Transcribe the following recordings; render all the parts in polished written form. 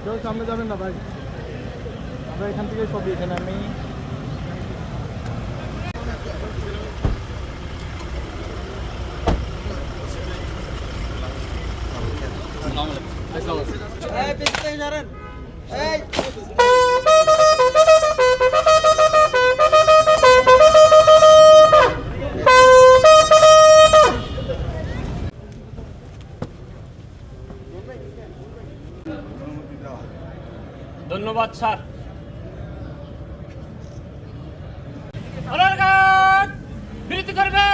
কেউ সামনে যাবেন না ভাই, আমরা এখান থেকে ছবি এখানে আমি ধন্যবাদ স্যার। অনারগান বিরতি করবে।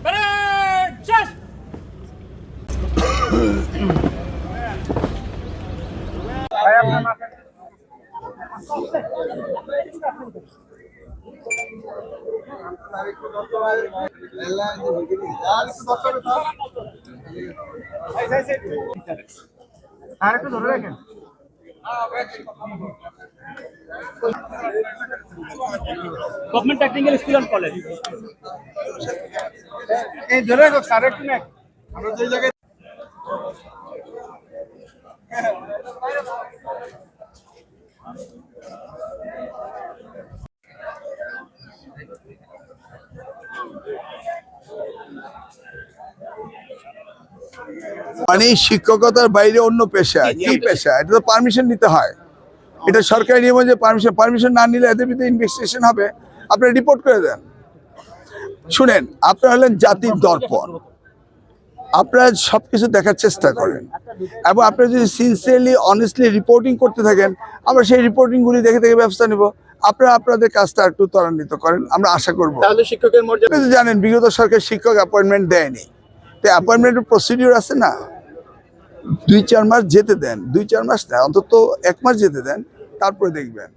প্যারেড শেষ। আর একটু ধরে রাখেন। Government technical school and college. এই ধরে রাখো স্যার একটু নেক আমরা যে জায়গায় মানে শিক্ষকতার বাইরে অন্য পেশা, কি পেশা? এটা তো পারমিশন নিতে হয়। এটা সরকারি নিয়ম যে পারমিশন না নিলে এদের ভিতরে ইনভেস্টিগেশন হবে। আপনারা রিপোর্ট করে দেন। শুনেন, আপনারা হলেন জাতির দর্পণ, আপনারা সবকিছু দেখার চেষ্টা করেন এবং আপনারা যদি সিনসিয়ারলি অনেস্টলি রিপোর্টিং করতে থাকেন, আমরা সেই রিপোর্টিংগুলি দেখে দেখে ব্যবস্থা নেব। আপনারা আপনাদের কাজটা একটু ত্বরান্বিত করেন, আমরা আশা করবো। তাহলে শিক্ষকের মর্যাদা আপনি তো জানেন বিগত সরকার শিক্ষক অ্যাপয়েন্টমেন্ট দেয়নি, তো অ্যাপয়েন্টমেন্টের প্রসিডিউর আছে না, 2-4 মাস যেতে দেন, 2-4 মাস না, অন্তত 1 মাস যেতে দেন, তারপরে দেখবেন।